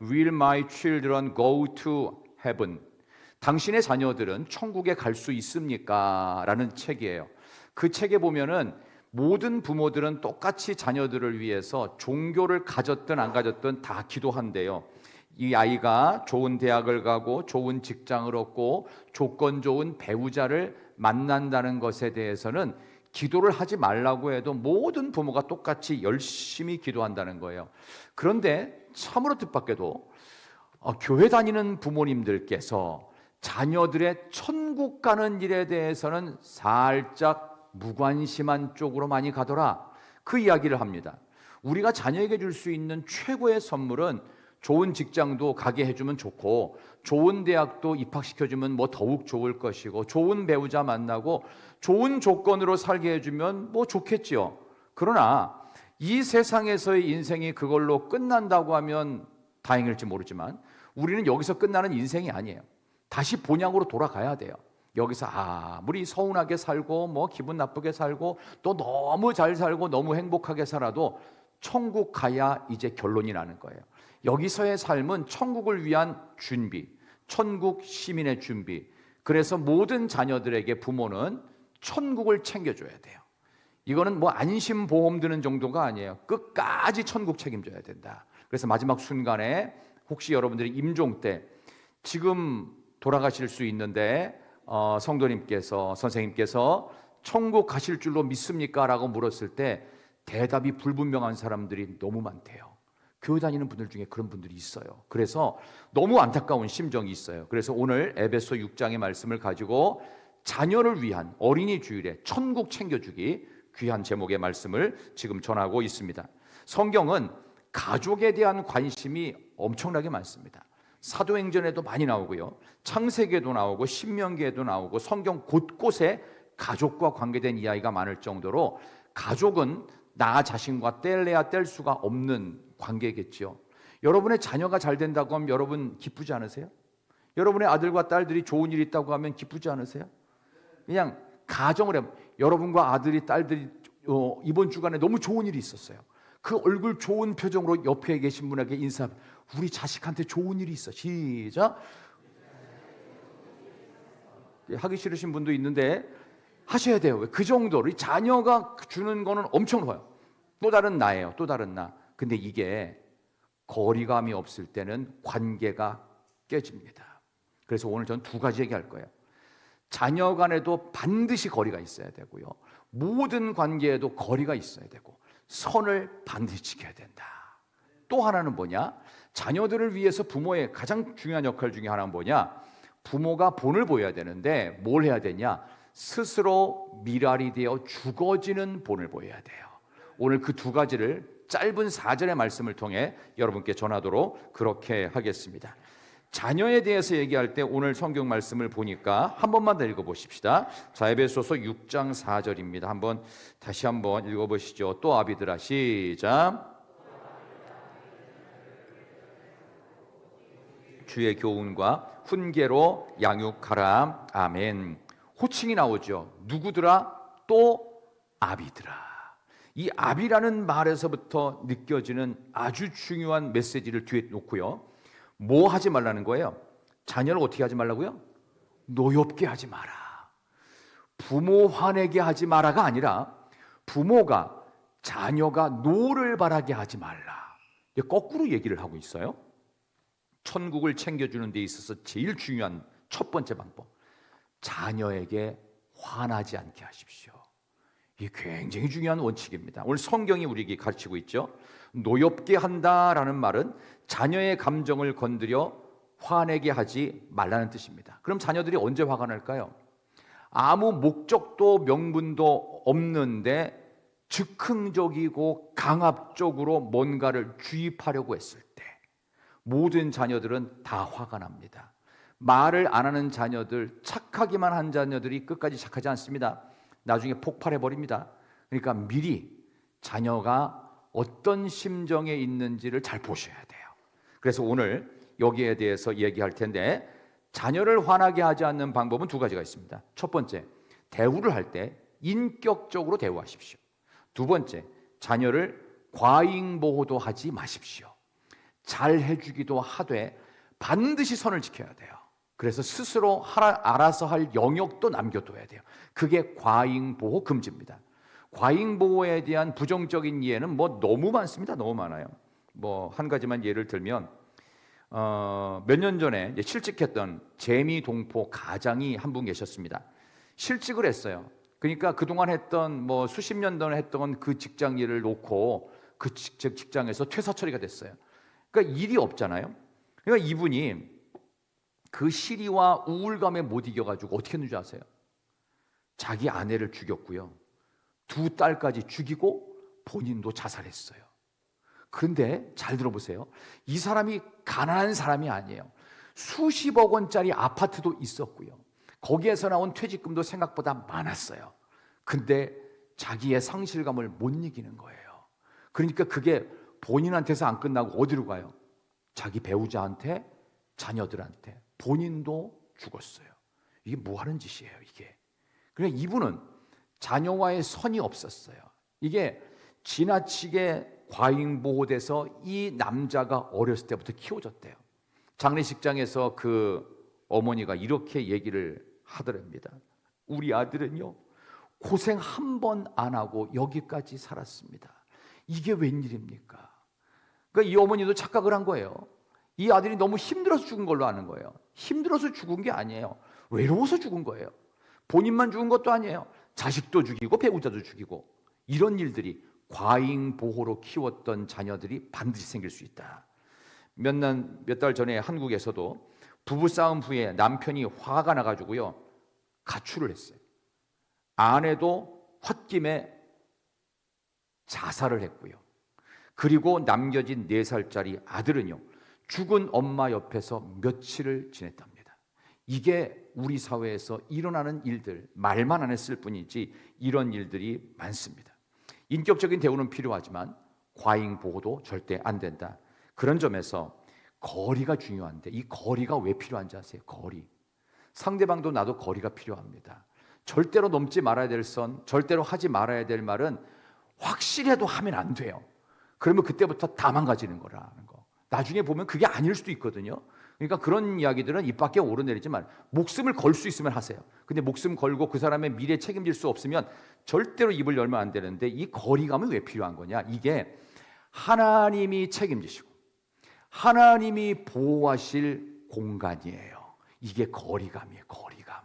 Will my children go to heaven? 당신의 자녀들은 천국에 갈 수 있습니까? 라는 책이에요. 그 책에 보면은 모든 부모들은 똑같이 자녀들을 위해서 종교를 가졌든 안 가졌든 다 기도한대요. 이 아이가 좋은 대학을 가고 좋은 직장을 얻고 조건 좋은 배우자를 만난다는 것에 대해서는 기도를 하지 말라고 해도 모든 부모가 똑같이 열심히 기도한다는 거예요. 그런데 참으로 뜻밖에도 교회 다니는 부모님들께서 자녀들의 천국 가는 일에 대해서는 살짝 무관심한 쪽으로 많이 가더라, 그 이야기를 합니다. 우리가 자녀에게 줄 수 있는 최고의 선물은 좋은 직장도 가게 해주면 좋고, 좋은 대학도 입학시켜주면 뭐 더욱 좋을 것이고, 좋은 배우자 만나고 좋은 조건으로 살게 해주면 뭐 좋겠지요. 그러나 이 세상에서의 인생이 그걸로 끝난다고 하면 다행일지 모르지만 우리는 여기서 끝나는 인생이 아니에요. 다시 본향으로 돌아가야 돼요. 여기서 아무리 서운하게 살고 뭐 기분 나쁘게 살고 또 너무 잘 살고 너무 행복하게 살아도 천국 가야 이제 결론이 나는 거예요. 여기서의 삶은 천국을 위한 준비, 천국 시민의 준비. 그래서 모든 자녀들에게 부모는 천국을 챙겨줘야 돼요. 이거는 뭐 안심보험 드는 정도가 아니에요. 끝까지 천국 책임져야 된다. 그래서 마지막 순간에 혹시 여러분들이 임종 때 지금 돌아가실 수 있는데 성도님께서, 선생님께서 천국 가실 줄로 믿습니까? 라고 물었을 때 대답이 불분명한 사람들이 너무 많대요. 교회 다니는 분들 중에 그런 분들이 있어요. 그래서 너무 안타까운 심정이 있어요. 그래서 오늘 에베소 6장의 말씀을 가지고 자녀를 위한 어린이 주일에 천국 챙겨주기, 귀한 제목의 말씀을 지금 전하고 있습니다. 성경은 가족에 대한 관심이 엄청나게 많습니다. 사도행전에도 많이 나오고요, 창세기에도 나오고 신명기에도 나오고 성경 곳곳에 가족과 관계된 이야기가 많을 정도로 가족은 나 자신과 뗄래야 뗄 수가 없는 관계겠지요. 여러분의 자녀가 잘 된다고 하면 여러분 기쁘지 않으세요? 여러분의 아들과 딸들이 좋은 일이 있다고 하면 기쁘지 않으세요? 그냥 가정을 해보면 여러분과 아들이 딸들이 이번 주간에 너무 좋은 일이 있었어요. 그 얼굴 좋은 표정으로 옆에 계신 분에게 인사, 우리 자식한테 좋은 일이 있어. 시작. 하기 싫으신 분도 있는데 하셔야 돼요. 그 정도로 자녀가 주는 거는 엄청 좋아요. 또 다른 나예요. 또 다른 나. 근데 이게 거리감이 없을 때는 관계가 깨집니다. 그래서 오늘 전 두 가지 얘기할 거예요. 자녀 간에도 반드시 거리가 있어야 되고요, 모든 관계에도 거리가 있어야 되고 선을 반드시 지켜야 된다. 또 하나는 뭐냐? 자녀들을 위해서 부모의 가장 중요한 역할 중에 하나는 뭐냐? 부모가 본을 보여야 되는데 뭘 해야 되냐? 스스로 미랄이 되어 죽어지는 본을 보여야 돼요. 오늘 그 두 가지를 짧은 4절의 말씀을 통해 여러분께 전하도록 그렇게 하겠습니다. 자녀에 대해서 얘기할 때 오늘 성경 말씀을 보니까 한 번만 더 읽어보십시다. 자, 에베소서 6장 4절입니다. 다시 한번 읽어보시죠. 또 아비들아, 시작. 주의 교훈과 훈계로 양육하라. 아멘. 호칭이 나오죠. 누구더라? 또 아비들아. 이 아비라는 말에서부터 느껴지는 아주 중요한 메시지를 뒤에 놓고요, 뭐 하지 말라는 거예요? 자녀를 어떻게 하지 말라고요? 노엽게 하지 마라. 부모 화내게 하지 마라가 아니라 부모가 자녀가 노를 바라게 하지 말라. 거꾸로 얘기를 하고 있어요. 천국을 챙겨주는 데 있어서 제일 중요한 첫 번째 방법, 자녀에게 화나지 않게 하십시오. 이게 굉장히 중요한 원칙입니다. 오늘 성경이 우리에게 가르치고 있죠. 노엽게 한다라는 말은 자녀의 감정을 건드려 화내게 하지 말라는 뜻입니다. 그럼 자녀들이 언제 화가 날까요? 아무 목적도 명분도 없는데 즉흥적이고 강압적으로 뭔가를 주입하려고 했을 때 모든 자녀들은 다 화가 납니다. 말을 안 하는 자녀들, 착하기만 한 자녀들이 끝까지 착하지 않습니다. 나중에 폭발해버립니다. 그러니까 미리 자녀가 어떤 심정에 있는지를 잘 보셔야 돼요. 그래서 오늘 여기에 대해서 얘기할 텐데, 자녀를 화나게 하지 않는 방법은 두 가지가 있습니다. 첫 번째, 대우를 할 때 인격적으로 대우하십시오. 두 번째, 자녀를 과잉보호도 하지 마십시오. 잘 해주기도 하되 반드시 선을 지켜야 돼요. 그래서 스스로 알아서 할 영역도 남겨둬야 돼요. 그게 과잉보호 금지입니다. 과잉보호에 대한 부정적인 이해는 뭐 너무 많습니다. 너무 많아요. 뭐 한 가지만 예를 들면 몇 년 전에 실직했던 재미동포 가장이 한 분 계셨습니다. 실직을 했어요. 그러니까 그동안 했던 뭐 수십 년 전에 했던 그 직장 일을 놓고 그 직장에서 퇴사 처리가 됐어요. 그러니까 일이 없잖아요. 그러니까 이분이 그 시리와 우울감에 못 이겨가지고 어떻게 했는지 아세요? 자기 아내를 죽였고요, 2딸까지 죽이고 본인도 자살했어요. 그런데 잘 들어보세요. 이 사람이 가난한 사람이 아니에요. 수십억 원짜리 아파트도 있었고요, 거기에서 나온 퇴직금도 생각보다 많았어요. 근데 자기의 상실감을 못 이기는 거예요. 그러니까 그게 본인한테서 안 끝나고 어디로 가요? 자기 배우자한테, 자녀들한테, 본인도 죽었어요. 이게 뭐 하는 짓이에요, 이게. 그러니까 이분은 자녀와의 선이 없었어요. 이게 지나치게 과잉보호돼서 이 남자가 어렸을 때부터 키워졌대요. 장례식장에서 그 어머니가 이렇게 얘기를 하더랍니다. 우리 아들은요, 고생 한 번 안 하고 여기까지 살았습니다. 이게 웬일입니까? 그러니까 이 어머니도 착각을 한 거예요. 이 아들이 너무 힘들어서 죽은 걸로 아는 거예요. 힘들어서 죽은 게 아니에요. 외로워서 죽은 거예요. 본인만 죽은 것도 아니에요. 자식도 죽이고 배우자도 죽이고. 이런 일들이 과잉보호로 키웠던 자녀들이 반드시 생길 수 있다. 몇 달 전에 한국에서도 부부싸움 후에 남편이 화가 나가지고요, 가출을 했어요. 아내도 홧김에 자살을 했고요. 그리고 남겨진 4살짜리 아들은요, 죽은 엄마 옆에서 며칠을 지냈답니다. 이게 우리 사회에서 일어나는 일들, 말만 안 했을 뿐이지 이런 일들이 많습니다. 인격적인 대우는 필요하지만 과잉 보호도 절대 안 된다. 그런 점에서 거리가 중요한데, 이 거리가 왜 필요한지 아세요? 거리. 상대방도 나도 거리가 필요합니다. 절대로 넘지 말아야 될 선, 절대로 하지 말아야 될 말은 확실해도 하면 안 돼요. 그러면 그때부터 다 망가지는 거라는 거. 나중에 보면 그게 아닐 수도 있거든요. 그러니까 그런 이야기들은 입 밖에 오르내리지만 목숨을 걸 수 있으면 하세요. 근데 목숨 걸고 그 사람의 미래 책임질 수 없으면 절대로 입을 열면 안 되는데, 이 거리감이 왜 필요한 거냐? 이게 하나님이 책임지시고 하나님이 보호하실 공간이에요. 이게 거리감이에요. 거리감.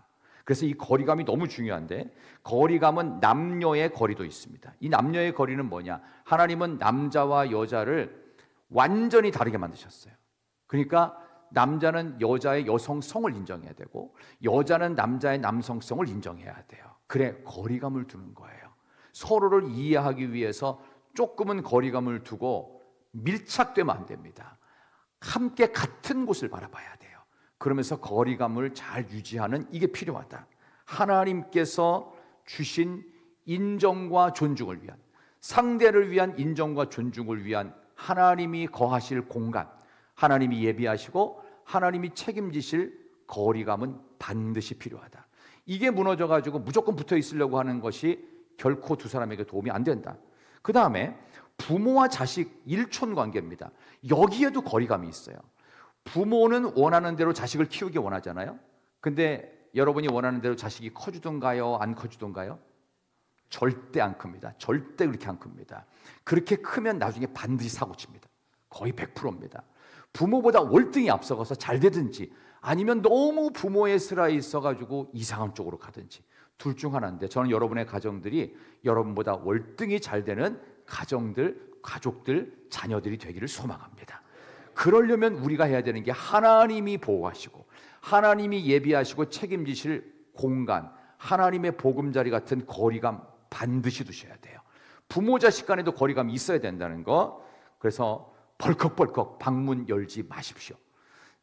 그래서 이 거리감이 너무 중요한데, 거리감은 남녀의 거리도 있습니다. 이 남녀의 거리는 뭐냐? 하나님은 남자와 여자를 완전히 다르게 만드셨어요. 그러니까 남자는 여자의 여성성을 인정해야 되고 여자는 남자의 남성성을 인정해야 돼요. 그래, 거리감을 두는 거예요. 서로를 이해하기 위해서 조금은 거리감을 두고 밀착되면 안 됩니다. 함께 같은 곳을 바라봐야 돼요. 그러면서 거리감을 잘 유지하는, 이게 필요하다. 하나님께서 주신 인정과 존중을 위한, 상대를 위한 인정과 존중을 위한 하나님이 거하실 공간, 하나님이 예비하시고 하나님이 책임지실 거리감은 반드시 필요하다. 이게 무너져가지고 무조건 붙어 있으려고 하는 것이 결코 두 사람에게 도움이 안 된다. 그 다음에 부모와 자식 일촌 관계입니다. 여기에도 거리감이 있어요. 부모는 원하는 대로 자식을 키우기 원하잖아요. 근데 여러분이 원하는 대로 자식이 커주던가요? 안 커주던가요? 절대 안 큽니다. 절대 그렇게 안 큽니다. 그렇게 크면 나중에 반드시 사고칩니다. 거의 100%입니다. 부모보다 월등히 앞서가서 잘 되든지, 아니면 너무 부모의 슬하에 있어가지고 이상한 쪽으로 가든지, 둘 중 하나인데, 저는 여러분의 가정들이 여러분보다 월등히 잘 되는 가정들, 가족들, 자녀들이 되기를 소망합니다. 그러려면 우리가 해야 되는 게 하나님이 보호하시고 하나님이 예비하시고 책임지실 공간, 하나님의 보금자리 같은 거리감 반드시 두셔야 돼요. 부모 자식 간에도 거리감이 있어야 된다는 거. 그래서 벌컥벌컥 방문 열지 마십시오.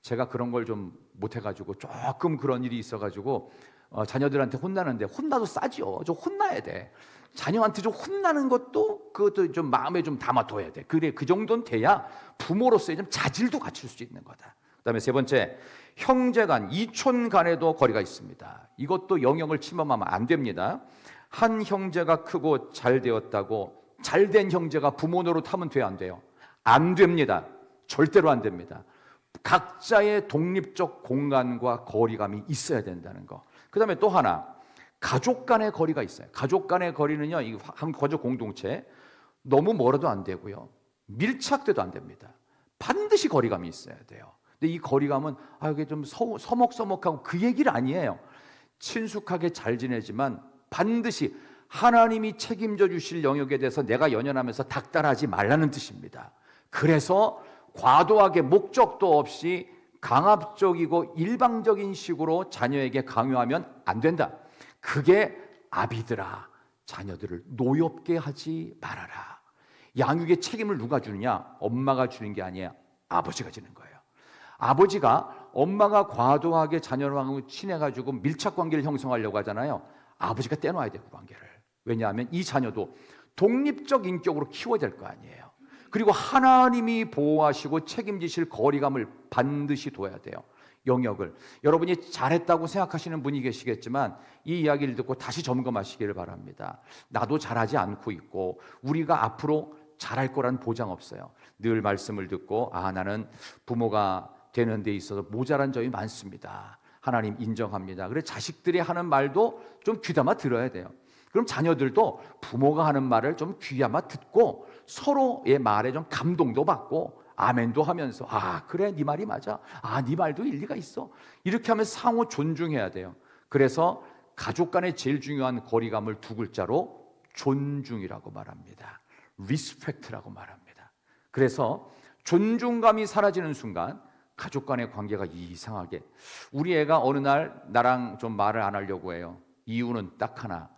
제가 그런 걸 좀 못해가지고 조금 그런 일이 있어가지고 자녀들한테 혼나는데, 혼나도 싸죠. 좀 혼나야 돼. 자녀한테 좀 혼나는 것도 그것도 좀 마음에 좀 담아둬야 돼. 그래, 그 정도는 돼야 부모로서의 좀 자질도 갖출 수 있는 거다. 그다음에 세 번째, 형제간, 이촌 간에도 거리가 있습니다. 이것도 영역을 침범하면 안 됩니다. 한 형제가 크고 잘 되었다고 잘된 형제가 부모 노릇하면 돼요, 안 돼요? 안 됩니다. 절대로 안 됩니다. 각자의 독립적 공간과 거리감이 있어야 된다는 거. 그 다음에 또 하나, 가족 간의 거리가 있어요. 가족 간의 거리는요, 이 한 가족 공동체 너무 멀어도 안 되고요, 밀착돼도 안 됩니다. 반드시 거리감이 있어야 돼요. 근데 이 거리감은 이게 좀 서먹서먹하고 그 얘기를 아니에요. 친숙하게 잘 지내지만 반드시 하나님이 책임져 주실 영역에 대해서 내가 연연하면서 닥달하지 말라는 뜻입니다. 그래서 과도하게 목적도 없이 강압적이고 일방적인 식으로 자녀에게 강요하면 안 된다. 그게 아비들아, 자녀들을 노엽게 하지 말아라. 양육의 책임을 누가 주느냐? 엄마가 주는 게 아니에요. 아버지가 지는 거예요. 아버지가, 엄마가 과도하게 자녀랑 친해가지고 밀착관계를 형성하려고 하잖아요. 아버지가 떼놔야 돼요, 그 관계를. 왜냐하면 이 자녀도 독립적 인격으로 키워야 될 거 아니에요. 그리고 하나님이 보호하시고 책임지실 거리감을 반드시 둬야 돼요. 영역을. 여러분이 잘했다고 생각하시는 분이 계시겠지만 이 이야기를 듣고 다시 점검하시기를 바랍니다. 나도 잘하지 않고 있고 우리가 앞으로 잘할 거란 보장 없어요. 늘 말씀을 듣고 나는 부모가 되는 데 있어서 모자란 점이 많습니다. 하나님 인정합니다. 그래서 자식들이 하는 말도 좀 귀담아 들어야 돼요. 그럼 자녀들도 부모가 하는 말을 좀 귀담아 듣고 서로의 말에 좀 감동도 받고 아멘도 하면서 그래, 네 말이 맞아. 네 말도 일리가 있어. 이렇게 하면 상호 존중해야 돼요. 그래서 가족 간의 제일 중요한 거리감을 두 글자로 존중이라고 말합니다. 리스펙트라고 말합니다. 그래서 존중감이 사라지는 순간 가족 간의 관계가 이상하게, 우리 애가 어느 날 나랑 좀 말을 안 하려고 해요. 이유는 딱 하나,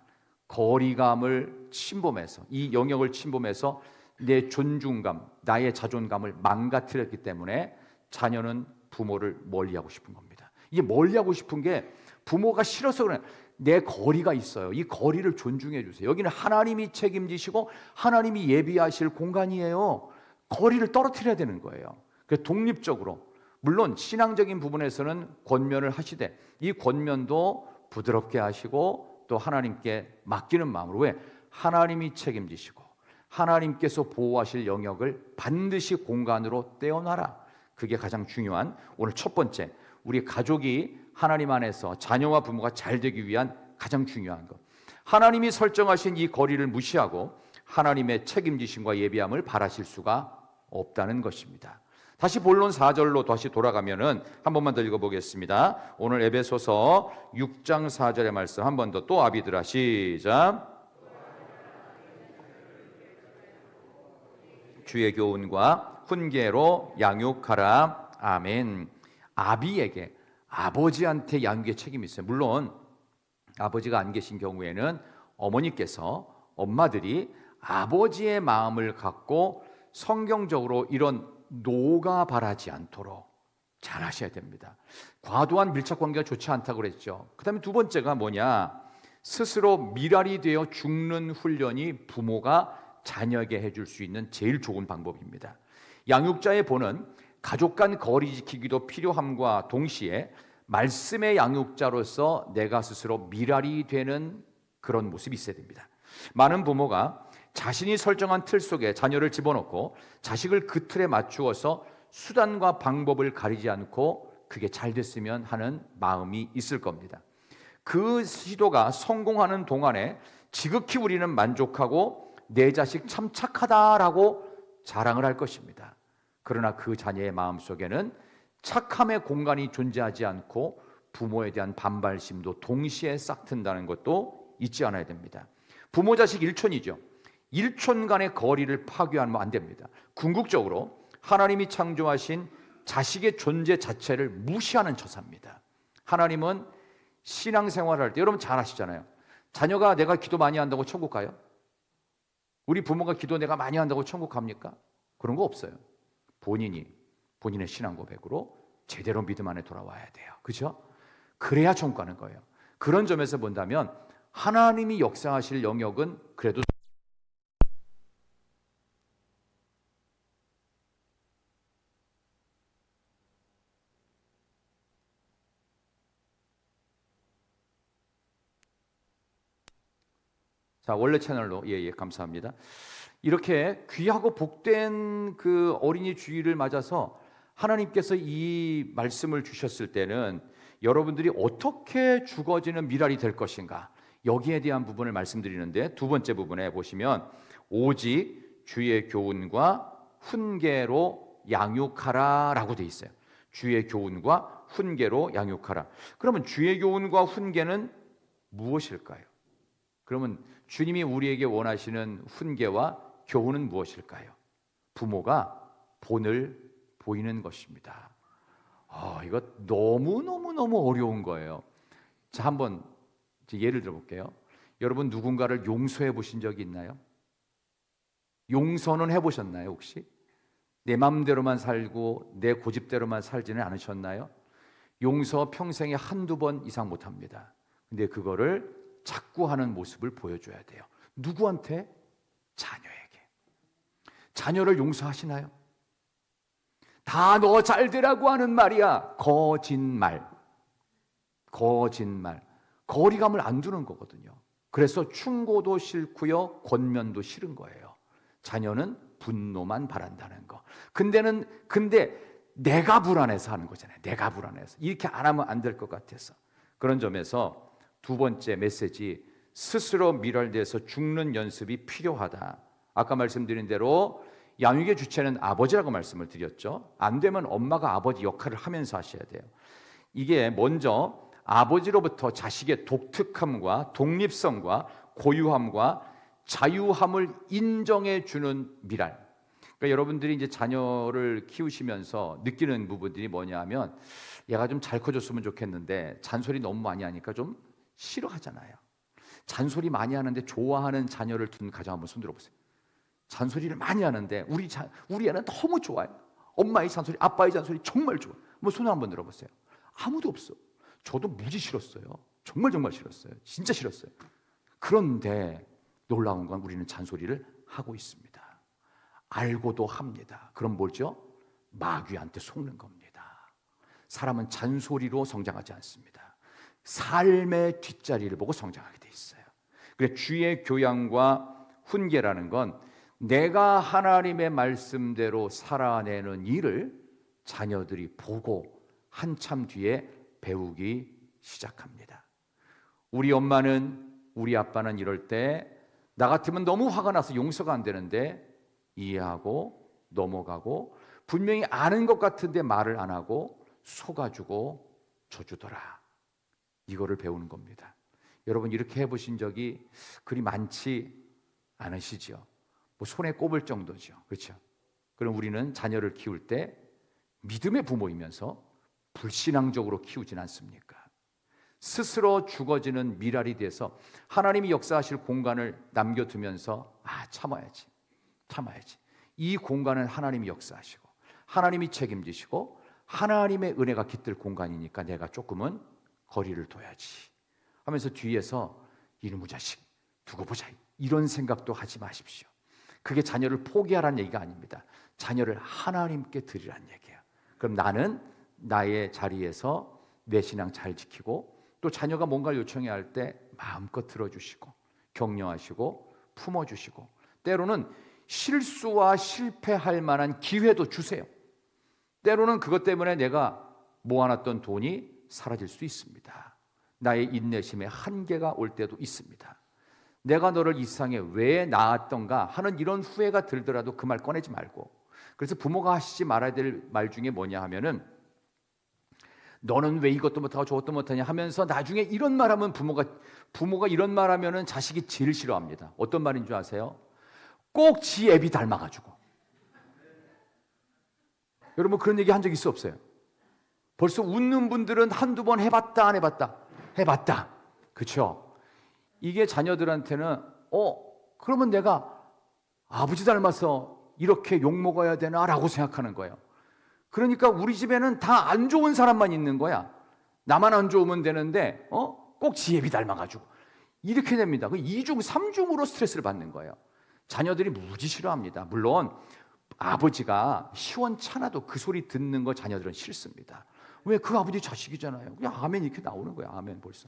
거리감을 침범해서, 이 영역을 침범해서 내 존중감, 나의 자존감을 망가뜨렸기 때문에 자녀는 부모를 멀리하고 싶은 겁니다. 이게 멀리하고 싶은 게 부모가 싫어서 그래. 내 거리가 있어요. 이 거리를 존중해 주세요. 여기는 하나님이 책임지시고 하나님이 예비하실 공간이에요. 거리를 떨어뜨려야 되는 거예요. 그래서 독립적으로, 물론 신앙적인 부분에서는 권면을 하시되 이 권면도 부드럽게 하시고 또 하나님께 맡기는 마음으로, 왜? 하나님이 책임지시고 하나님께서 보호하실 영역을 반드시 공간으로 떼어놔라. 그게 가장 중요한 오늘 첫 번째, 우리 가족이 하나님 안에서 자녀와 부모가 잘 되기 위한 가장 중요한 것. 하나님이 설정하신 이 거리를 무시하고 하나님의 책임지심과 예비함을 바라실 수가 없다는 것입니다. 다시 본론 4절로 다시 돌아가면은 한 번만 더 읽어보겠습니다. 오늘 에베소서 6장 4절의 말씀 한 번 더, 또 아비들아, 시작. 주의 교훈과 훈계로 양육하라. 아멘. 아비에게, 아버지한테 양육의 책임이 있어요. 물론 아버지가 안 계신 경우에는 어머니께서, 엄마들이 아버지의 마음을 갖고 성경적으로 이런 노가 바라지 않도록 잘 하셔야 됩니다. 과도한 밀착 관계가 좋지 않다고 그랬죠. 그 다음에 두 번째가 뭐냐, 스스로 미랄이 되어 죽는 훈련이 부모가 자녀에게 해줄 수 있는 제일 좋은 방법입니다. 양육자의 본은 가족 간 거리 지키기도 필요함과 동시에 말씀의 양육자로서 내가 스스로 미랄이 되는 그런 모습이 있어야 됩니다. 많은 부모가 자신이 설정한 틀 속에 자녀를 집어넣고 자식을 그 틀에 맞추어서 수단과 방법을 가리지 않고 그게 잘 됐으면 하는 마음이 있을 겁니다. 그 시도가 성공하는 동안에 지극히 우리는 만족하고 내 자식 참 착하다라고 자랑을 할 것입니다. 그러나 그 자녀의 마음속에는 착함의 공간이 존재하지 않고 부모에 대한 반발심도 동시에 싹튼다는 것도 잊지 않아야 됩니다. 부모 자식 일촌이죠. 일촌 간의 거리를 파괴하면 안 됩니다. 궁극적으로 하나님이 창조하신 자식의 존재 자체를 무시하는 처사입니다. 하나님은 신앙생활을 할 때, 여러분 잘 아시잖아요. 자녀가 내가 기도 많이 한다고 천국 가요? 우리 부모가 기도 내가 많이 한다고 천국 갑니까? 그런 거 없어요. 본인의 신앙 고백으로 제대로 믿음 안에 돌아와야 돼요. 그렇죠? 그래야 천국 가는 거예요. 그런 점에서 본다면 하나님이 역사하실 영역은 그래도 자, 원래 채널로, 감사합니다. 이렇게 귀하고 복된 그 어린이 주일을 맞아서 하나님께서 이 말씀을 주셨을 때는 여러분들이 어떻게 죽어지는 미랄이 될 것인가, 여기에 대한 부분을 말씀드리는데, 두 번째 부분에 보시면 오직 주의 교훈과 훈계로 양육하라 라고 돼 있어요. 주의 교훈과 훈계로 양육하라. 그러면 주의 교훈과 훈계는 무엇일까요? 그러면 주님이 우리에게 원하시는 훈계와 교훈은 무엇일까요? 부모가 본을 보이는 것입니다. 이거 너무 어려운 거예요. 자, 한번 예를 들어 볼게요. 여러분, 누군가를 용서해 보신 적이 있나요? 용서는 해보셨나요, 혹시? 내 마음대로만 살고 내 고집대로만 살지는 않으셨나요? 용서 평생에 한두 번 이상 못합니다. 근데 그거를 자꾸 하는 모습을 보여줘야 돼요. 누구한테? 자녀에게. 자녀를 용서하시나요? 다 너 잘 되라고 하는 말이야. 거짓말. 거리감을 안 두는 거거든요. 그래서 충고도 싫고요, 권면도 싫은 거예요. 자녀는 분노만 바란다는 거. 근데 내가 불안해서 하는 거잖아요. 내가 불안해서. 이렇게 안 하면 안 될 것 같아서. 그런 점에서 두 번째 메시지, 스스로 미랄돼서 죽는 연습이 필요하다. 아까 말씀드린 대로 양육의 주체는 아버지라고 말씀을 드렸죠. 안 되면 엄마가 아버지 역할을 하면서 하셔야 돼요. 이게 먼저 아버지로부터 자식의 독특함과 독립성과 고유함과 자유함을 인정해 주는 미랄. 그러니까 여러분들이 이제 자녀를 키우시면서 느끼는 부분들이 뭐냐면, 얘가 좀 잘 커졌으면 좋겠는데 잔소리 너무 많이 하니까 좀 싫어하잖아요. 잔소리 많이 하는데 좋아하는 자녀를 둔 가정 한번 손들어 보세요. 잔소리를 많이 하는데 우리 애는 너무 좋아요. 엄마의 잔소리, 아빠의 잔소리 정말 좋아. 뭐 손을 한번 들어보세요. 아무도 없어. 저도 무지 싫었어요. 정말 싫었어요. 진짜 싫었어요. 그런데 놀라운 건 우리는 잔소리를 하고 있습니다. 알고도 합니다. 그럼 뭐죠? 마귀한테 속는 겁니다. 사람은 잔소리로 성장하지 않습니다. 삶의 뒷자리를 보고 성장하게 돼 있어요. 그래서 주의 교양과 훈계라는 건 내가 하나님의 말씀대로 살아내는 일을 자녀들이 보고 한참 뒤에 배우기 시작합니다. 우리 엄마는, 우리 아빠는 이럴 때 나 같으면 너무 화가 나서 용서가 안 되는데 이해하고 넘어가고, 분명히 아는 것 같은데 말을 안 하고 속아주고 져주더라. 이거를 배우는 겁니다. 여러분, 이렇게 해보신 적이 그리 많지 않으시죠? 뭐 손에 꼽을 정도죠. 그렇죠? 그럼 우리는 자녀를 키울 때 믿음의 부모이면서 불신앙적으로 키우진 않습니까? 스스로 죽어지는 미랄이 돼서 하나님이 역사하실 공간을 남겨두면서 참아야지. 이 공간은 하나님이 역사하시고 하나님이 책임지시고 하나님의 은혜가 깃들 공간이니까 내가 조금은 거리를 둬야지 하면서 뒤에서 이놈의 자식 두고 보자, 이런 생각도 하지 마십시오. 그게 자녀를 포기하라는 얘기가 아닙니다. 자녀를 하나님께 드리라는 얘기예요. 그럼 나는 나의 자리에서 내 신앙 잘 지키고, 또 자녀가 뭔가를 요청해야 할 때 마음껏 들어주시고 격려하시고 품어주시고, 때로는 실수와 실패할 만한 기회도 주세요. 때로는 그것 때문에 내가 모아놨던 돈이 사라질 수 있습니다. 나의 인내심에 한계가 올 때도 있습니다. 내가 너를 이 세상에 왜 낳았던가 하는 이런 후회가 들더라도 그 말 꺼내지 말고, 그래서 부모가 하시지 말아야 될 말 중에 뭐냐 하면은, 너는 왜 이것도 못하고 저것도 못하냐 하면서 나중에 이런 말하면 부모가 이런 말하면은 자식이 제일 싫어합니다. 어떤 말인 줄 아세요? 꼭 지 애비 닮아가지고. 여러분, 그런 얘기 한 적 있어 없어요? 벌써 웃는 분들은 한두 번 해봤다 안 해봤다? 해봤다. 그렇죠? 이게 자녀들한테는 그러면 내가 아버지 닮아서 이렇게 욕먹어야 되나라고 생각하는 거예요. 그러니까 우리 집에는 다 안 좋은 사람만 있는 거야. 나만 안 좋으면 되는데 꼭 지혜비 닮아가지고 이렇게 됩니다. 그 2중 3중으로 스트레스를 받는 거예요. 자녀들이 무지 싫어합니다. 물론 아버지가 시원찮아도 그 소리 듣는 거 자녀들은 싫습니다. 왜? 그 아버지 자식이잖아요. 그냥 아멘 이렇게 나오는 거야. 아멘. 벌써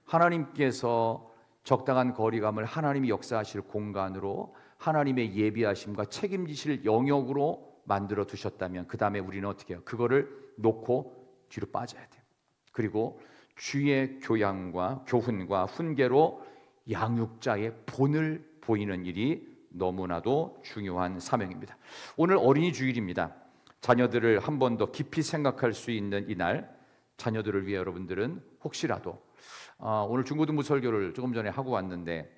하나님께서 적당한 거리감을 하나님이 역사하실 공간으로 하나님의 예비하심과 책임지실 영역으로 만들어 두셨다면 그 다음에 우리는 어떻게 해요? 그거를 놓고 뒤로 빠져야 돼요. 그리고 주의 교양과 교훈과 훈계로 양육자의 본을 보이는 일이 너무나도 중요한 사명입니다. 오늘 어린이 주일입니다. 자녀들을 한 번 더 깊이 생각할 수 있는 이날, 자녀들을 위해 여러분들은 혹시라도 오늘 중고등부 설교를 조금 전에 하고 왔는데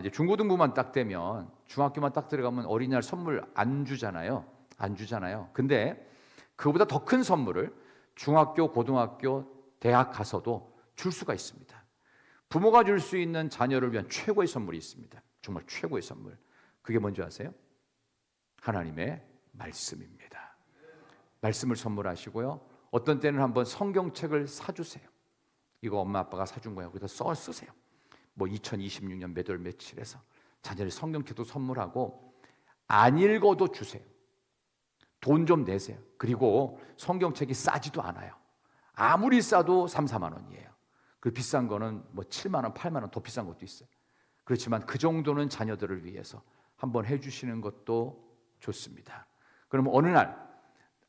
이제 중고등부만 딱 되면, 중학교만 딱 들어가면 어린이날 선물 안 주잖아요. 근데 그보다 더 큰 선물을 중학교, 고등학교, 대학 가서도 줄 수가 있습니다. 부모가 줄 수 있는 자녀를 위한 최고의 선물이 있습니다. 정말 최고의 선물. 그게 뭔지 아세요? 하나님의 말씀입니다. 말씀을 선물하시고요. 어떤 때는 한번 성경책을 사주세요. 이거 엄마 아빠가 사준 거예요. 거기다 써 쓰세요. 뭐 2026년 몇 월 며칠에서 자녀를 성경책도 선물하고, 안 읽어도 주세요. 돈 좀 내세요. 그리고 성경책이 싸지도 않아요. 아무리 싸도 3, 4만 원이에요. 그 비싼 거는 뭐 7만 원, 8만 원 더 비싼 것도 있어요. 그렇지만 그 정도는 자녀들을 위해서 한번 해주시는 것도 좋습니다. 그러면 어느 날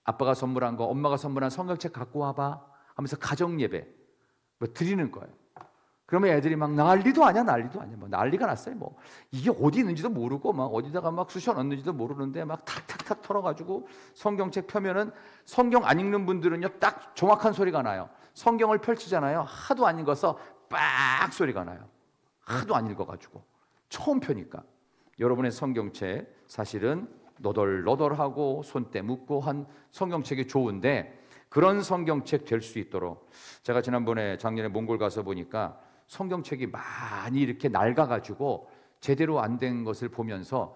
아빠가 선물한 거, 엄마가 선물한 성경책 갖고 와봐 하면서 가정 예배 뭐 드리는 거예요. 그러면 애들이 막 난리도 아니야. 뭐 난리가 났어요. 뭐 이게 어디 있는지도 모르고 막 어디다가 막 쑤셔 넣는지도 모르는데 막 탁탁탁 털어가지고 성경책 펴면은, 성경 안 읽는 분들은요 딱 정확한 소리가 나요. 성경을 펼치잖아요. 하도 안 읽어서 빡 소리가 나요. 하도 안 읽어가지고 처음 펴니까. 여러분의 성경책 사실은 너덜너덜하고 손때 묻고 한 성경책이 좋은데, 그런 성경책 될 수 있도록, 제가 작년에 몽골 가서 보니까 성경책이 많이 이렇게 낡아가지고 제대로 안 된 것을 보면서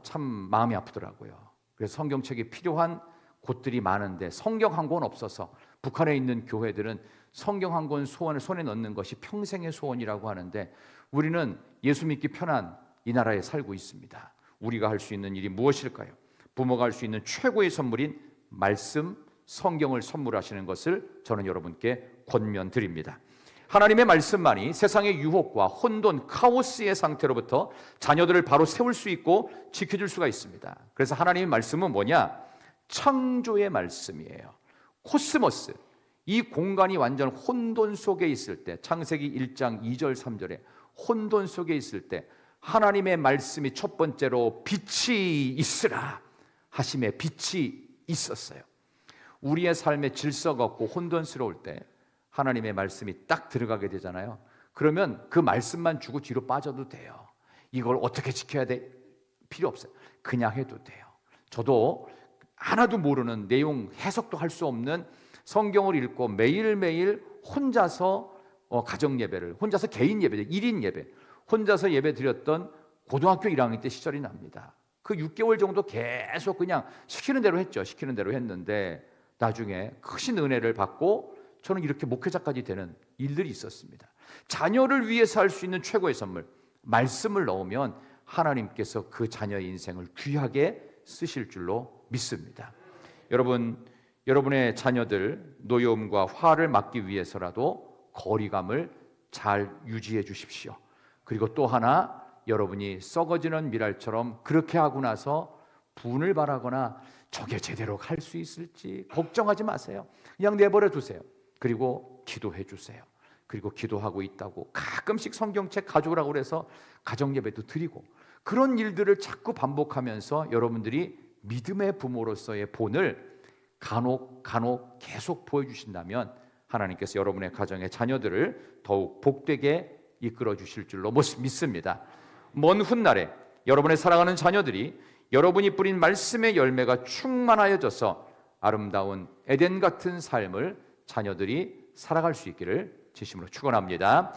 참 마음이 아프더라고요. 그래서 성경책이 필요한 곳들이 많은데 성경 한 권 없어서 북한에 있는 교회들은 성경 한 권 소원을 손에 넣는 것이 평생의 소원이라고 하는데, 우리는 예수 믿기 편한 이 나라에 살고 있습니다. 우리가 할 수 있는 일이 무엇일까요? 부모가 할 수 있는 최고의 선물인 말씀, 성경을 선물하시는 것을 저는 여러분께 권면드립니다. 하나님의 말씀만이 세상의 유혹과 혼돈, 카오스의 상태로부터 자녀들을 바로 세울 수 있고 지켜줄 수가 있습니다. 그래서 하나님의 말씀은 뭐냐? 창조의 말씀이에요. 코스모스, 이 공간이 완전 혼돈 속에 있을 때, 창세기 1장 2절 3절에 혼돈 속에 있을 때 하나님의 말씀이 첫 번째로 빛이 있으라 하심에 빛이 있었어요. 우리의 삶에 질서가 없고 혼돈스러울 때 하나님의 말씀이 딱 들어가게 되잖아요. 그러면 그 말씀만 주고 뒤로 빠져도 돼요. 이걸 어떻게 지켜야 돼? 필요 없어요. 그냥 해도 돼요. 저도 하나도 모르는 내용, 해석도 할 수 없는 성경을 읽고 매일매일 혼자서 가정 예배를, 혼자서 개인 예배, 1인 예배, 혼자서 예배 드렸던 고등학교 1학년 때 시절이 납니다. 그 6개월 정도 계속 그냥 시키는 대로 했죠. 시키는 대로 했는데 나중에 크신 은혜를 받고 저는 이렇게 목회자까지 되는 일들이 있었습니다. 자녀를 위해서 할 수 있는 최고의 선물, 말씀을 넣으면 하나님께서 그 자녀의 인생을 귀하게 쓰실 줄로 믿습니다. 여러분의 자녀들 노여움과 화를 막기 위해서라도 거리감을 잘 유지해 주십시오. 그리고 또 하나, 여러분이 썩어지는 미랄처럼 그렇게 하고 나서 분을 바라거나 저게 제대로 갈 수 있을지 걱정하지 마세요. 그냥 내버려 두세요. 그리고 기도해 주세요. 그리고 기도하고 있다고 가끔씩 성경책 가져오라고 그래서 가정예배도 드리고, 그런 일들을 자꾸 반복하면서 여러분들이 믿음의 부모로서의 본을 간혹 계속 보여주신다면 하나님께서 여러분의 가정의 자녀들을 더욱 복되게 이끌어 주실 줄로 믿습니다. 먼 훗날에 여러분의 사랑하는 자녀들이 여러분이 뿌린 말씀의 열매가 충만하여져서 아름다운 에덴 같은 삶을 자녀들이 살아갈 수 있기를 진심으로 축원합니다.